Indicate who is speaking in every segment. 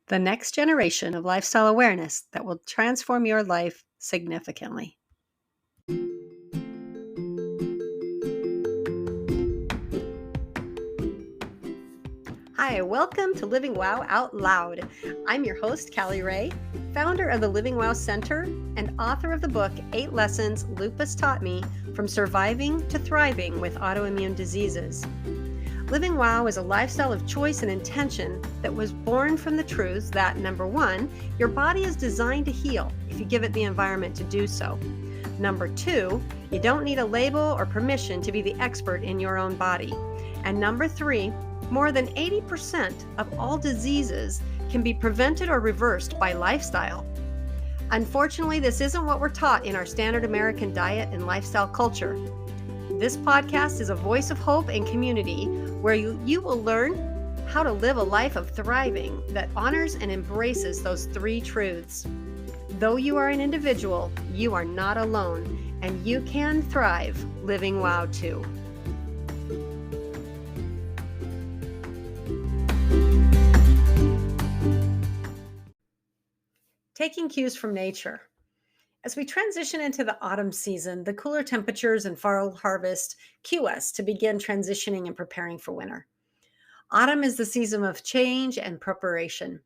Speaker 1: the next generation of lifestyle awareness that will transform your life significantly. Hi, welcome to Living Wow Out Loud. I'm your host, Callie Ray, founder of the Living Wow Center and author of the book, 8 Lessons Lupus Taught Me from Surviving to Thriving with Autoimmune Diseases. Living Wow is a lifestyle of choice and intention that was born from the truth that, number one, your body is designed to heal if you give it the environment to do so. Number two, you don't need a label or permission to be the expert in your own body. And number three, more than 80% of all diseases can be prevented or reversed by lifestyle. Unfortunately, this isn't what we're taught in our standard American diet and lifestyle culture. This podcast is a voice of hope and community where you will learn how to live a life of thriving that honors and embraces those three truths. Though you are an individual, you are not alone, and you can thrive living wow too. Taking cues from nature. As we transition into the autumn season, the cooler temperatures and fall harvest cue us to begin transitioning and preparing for winter. Autumn is the season of change and preparation.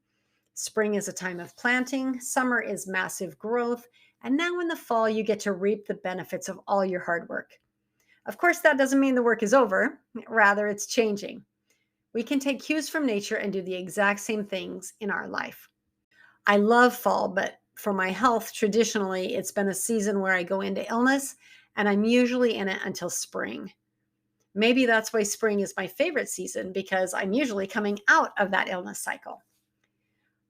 Speaker 1: Spring is a time of planting, summer is massive growth, and now in the fall, you get to reap the benefits of all your hard work. Of course, that doesn't mean the work is over. Rather, it's changing. We can take cues from nature and do the exact same things in our life. I love fall, but for my health, traditionally, it's been a season where I go into illness, and I'm usually in it until spring. Maybe that's why spring is my favorite season, because I'm usually coming out of that illness cycle.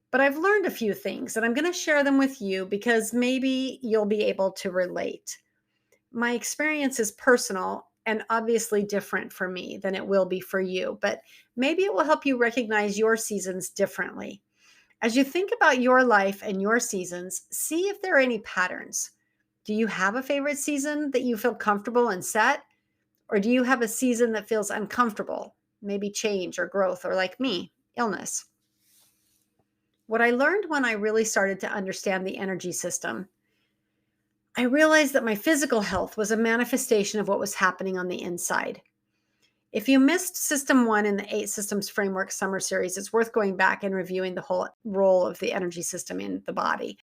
Speaker 1: But I've learned a few things, and I'm going to share them with you because maybe you'll be able to relate. My experience is personal and obviously different for me than it will be for you, but maybe it will help you recognize your seasons differently. As you think about your life and your seasons, see if there are any patterns. Do you have a favorite season that you feel comfortable and set? Or do you have a season that feels uncomfortable, maybe change or growth, or like me, illness? What I learned when I really started to understand the energy system, I realized that my physical health was a manifestation of what was happening on the inside. If you missed System 1 in the 8 Systems Framework Summer Series, it's worth going back and reviewing the whole role of the energy system in the body.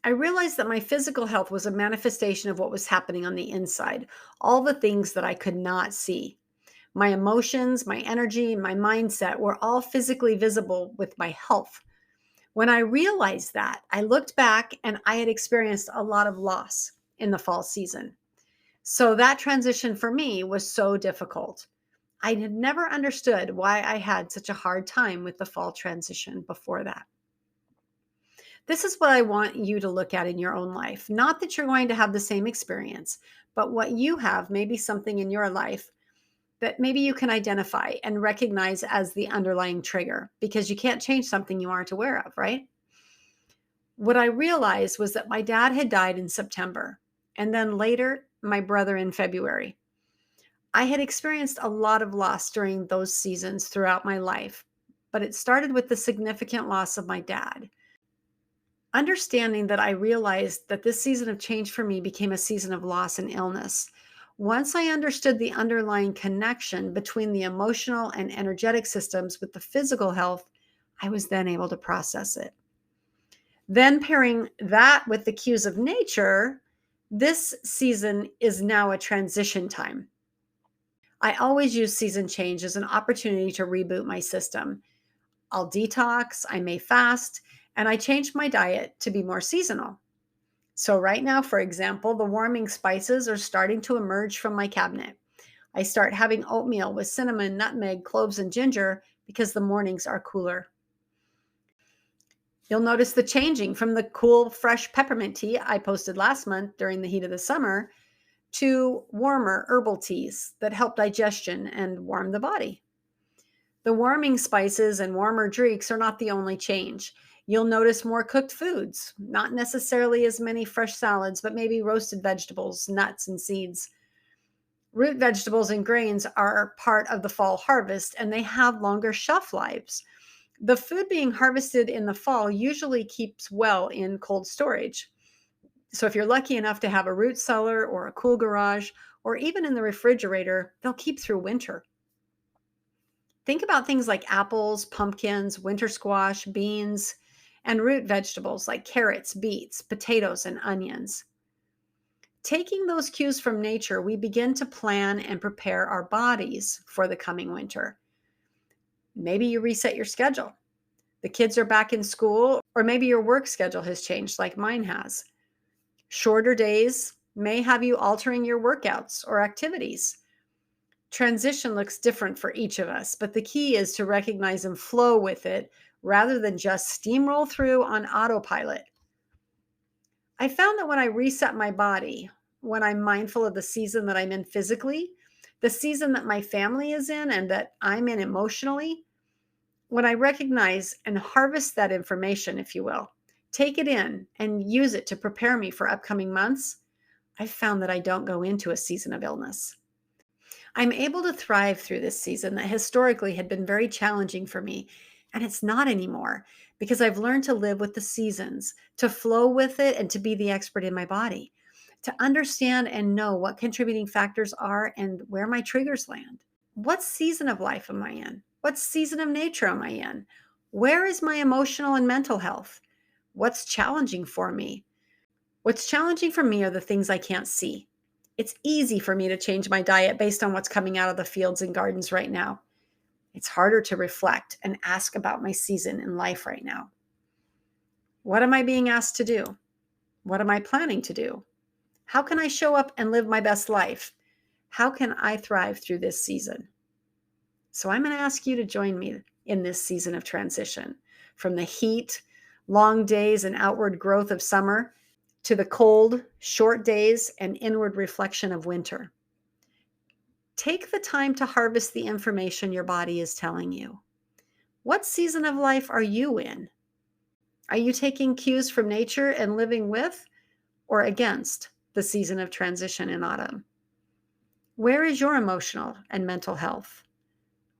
Speaker 1: I realized that my physical health was a manifestation of what was happening on the inside, all the things that I could not see. My emotions, my energy, my mindset were all physically visible with my health. When I realized that, I looked back and I had experienced a lot of loss in the fall season. So that transition for me was so difficult. I had never understood why I had such a hard time with the fall transition before that. This is what I want you to look at in your own life. Not that you're going to have the same experience, but what you have may be something in your life that maybe you can identify and recognize as the underlying trigger, because you can't change something you aren't aware of, right? What I realized was that my dad had died in September, and then later, my brother in February. I had experienced a lot of loss during those seasons throughout my life, but it started with the significant loss of my dad. Understanding that, I realized that this season of change for me became a season of loss and illness. Once I understood the underlying connection between the emotional and energetic systems with the physical health, I was then able to process it. Then pairing that with the cues of nature, this season is now a transition time. I always use season change as an opportunity to reboot my system. I'll detox, I may fast, and I change my diet to be more seasonal. So right now, for example, the warming spices are starting to emerge from my cabinet. I start having oatmeal with cinnamon, nutmeg, cloves, and ginger because the mornings are cooler. You'll notice the changing from the cool, fresh peppermint tea I posted last month during the heat of the summer to warmer herbal teas that help digestion and warm the body. The warming spices and warmer drinks are not the only change. You'll notice more cooked foods, not necessarily as many fresh salads, but maybe roasted vegetables, nuts, and seeds. Root vegetables and grains are part of the fall harvest, and they have longer shelf lives. The food being harvested in the fall usually keeps well in cold storage. So if you're lucky enough to have a root cellar or a cool garage, or even in the refrigerator, they'll keep through winter. Think about things like apples, pumpkins, winter squash, beans, and root vegetables like carrots, beets, potatoes, and onions. Taking those cues from nature, we begin to plan and prepare our bodies for the coming winter. Maybe you reset your schedule. The kids are back in school, or maybe your work schedule has changed, like mine has. Shorter days may have you altering your workouts or activities. Transition looks different for each of us, but the key is to recognize and flow with it rather than just steamroll through on autopilot. I found that when I reset my body, when I'm mindful of the season that I'm in physically, the season that my family is in and that I'm in emotionally, when I recognize and harvest that information, if you will, take it in and use it to prepare me for upcoming months, I've found that I don't go into a season of illness. I'm able to thrive through this season that historically had been very challenging for me. And it's not anymore because I've learned to live with the seasons, to flow with it, and to be the expert in my body, to understand and know what contributing factors are and where my triggers land. What season of life am I in? What season of nature am I in? Where is my emotional and mental health? What's challenging for me? What's challenging for me are the things I can't see. It's easy for me to change my diet based on what's coming out of the fields and gardens right now. It's harder to reflect and ask about my season in life right now. What am I being asked to do? What am I planning to do? How can I show up and live my best life? How can I thrive through this season? So I'm going to ask you to join me in this season of transition, from the heat, long days, and outward growth of summer to the cold, short days and inward reflection of winter. Take the time to harvest the information your body is telling you. What season of life are you in? Are you taking cues from nature and living with or against the season of transition in autumn? Where is your emotional and mental health?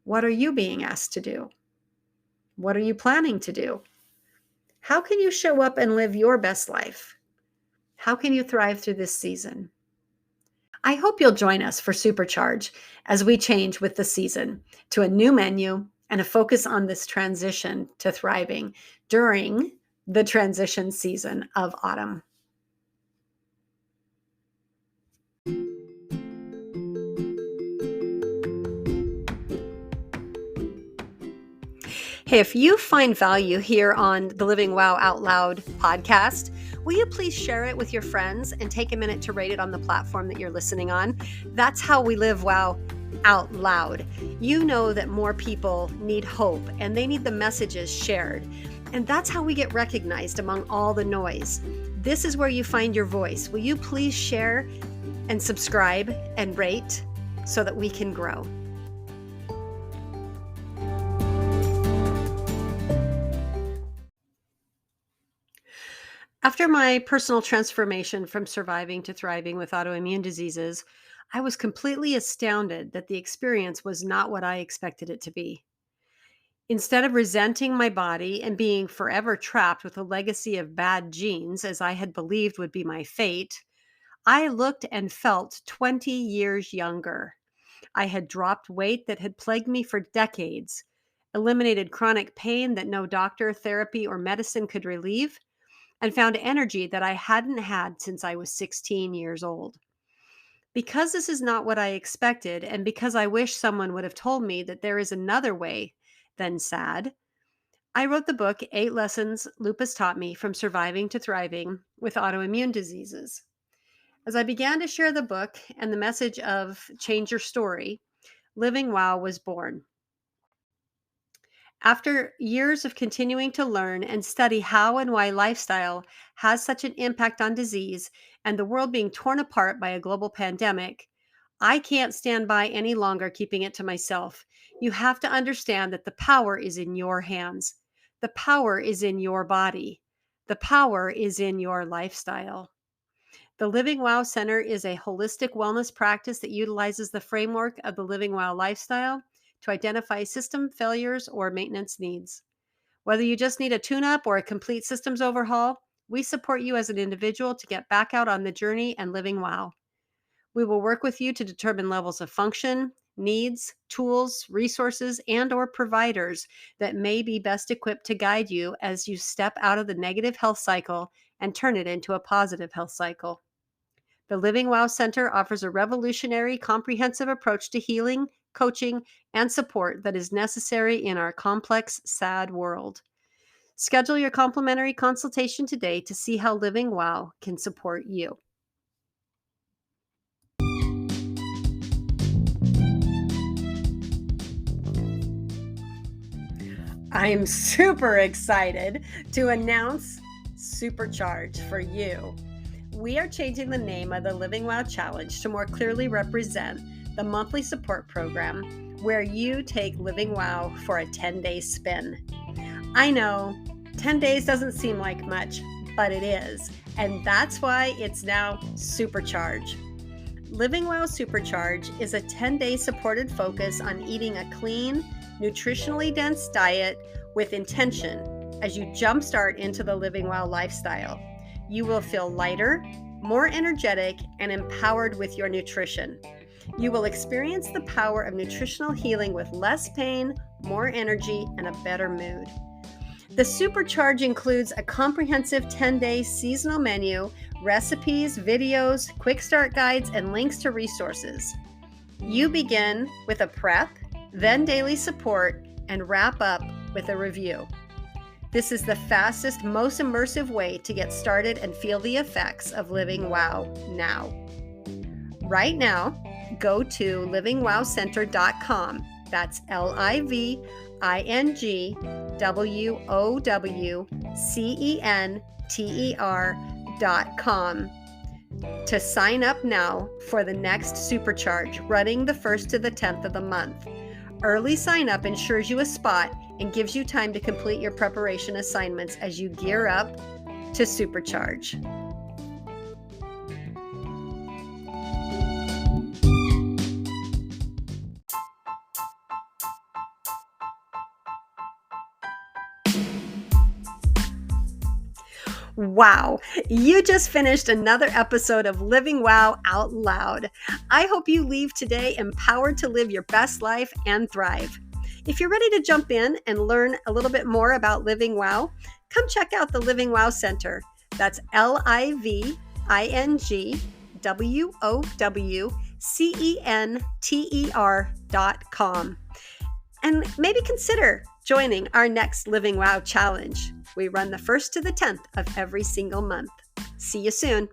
Speaker 1: What are you being asked to do? What are you planning to do? How can you show up and live your best life? How can you thrive through this season? I hope you'll join us for Supercharge as we change with the season to a new menu and a focus on this transition to thriving during the transition season of autumn. Hey, if you find value here on the Living Wow Out Loud podcast, will you please share it with your friends and take a minute to rate it on the platform that you're listening on? That's how we live wow out loud. You know that more people need hope and they need the messages shared. And that's how we get recognized among all the noise. This is where you find your voice. Will you please share and subscribe and rate so that we can grow? After my personal transformation from surviving to thriving with autoimmune diseases, I was completely astounded that the experience was not what I expected it to be. Instead of resenting my body and being forever trapped with a legacy of bad genes, as I had believed would be my fate, I looked and felt 20 years younger. I had dropped weight that had plagued me for decades, eliminated chronic pain that no doctor, therapy, or medicine could relieve, and found energy that I hadn't had since I was 16 years old. Because this is not what I expected, and because I wish someone would have told me that there is another way than sad, I wrote the book, 8 Lessons Lupus Taught Me from Surviving to Thriving with Autoimmune Diseases. As I began to share the book and the message of change your story, Living Wow was born. After years of continuing to learn and study how and why lifestyle has such an impact on disease and the world being torn apart by a global pandemic, I can't stand by any longer keeping it to myself. You have to understand that the power is in your hands. The power is in your body. The power is in your lifestyle. The Living Wow Center is a holistic wellness practice that utilizes the framework of the Living Wow lifestyle to identify system failures or maintenance needs. Whether you just need a tune-up or a complete systems overhaul, we support you as an individual to get back out on the journey and living wow. We will work with you to determine levels of function, needs, tools, resources, and/or providers that may be best equipped to guide you as you step out of the negative health cycle and turn it into a positive health cycle. The Living Wow Center offers a revolutionary, comprehensive approach to healing, coaching, and support that is necessary in our complex, sad world. Schedule your complimentary consultation today to see how Living Wow can support you. I'm super excited to announce Supercharge for you. We are changing the name of the Living Wow Challenge to more clearly represent the monthly support program where you take Living Wow for a 10-day spin. I know 10 days doesn't seem like much, but it is, and that's why it's now Supercharge. Living Wow Supercharge is a 10-day supported focus on eating a clean, nutritionally dense diet with intention as you jumpstart into the Living Wow lifestyle. You will feel lighter, more energetic, and empowered with your nutrition. You will experience the power of nutritional healing with less pain, more energy, and a better mood. The Supercharge includes a comprehensive 10-day seasonal menu, recipes, videos, quick start guides, and links to resources. You begin with a prep, then daily support, and wrap up with a review. This is the fastest, most immersive way to get started and feel the effects of Living Wow now. Right now, go to livingwowcenter.com. That's livingwowcenter.com to sign up now for the next Supercharge running the 1st to the 10th of the month. Early sign up ensures you a spot and gives you time to complete your preparation assignments as you gear up to Supercharge. Wow, you just finished another episode of Living Wow Out Loud. I hope you leave today empowered to live your best life and thrive. If you're ready to jump in and learn a little bit more about Living Wow, come check out the Living Wow Center. That's livingwowcenter.com. And maybe consider joining our next Living Wow Challenge. We run the 1st to the 10th of every single month. See you soon.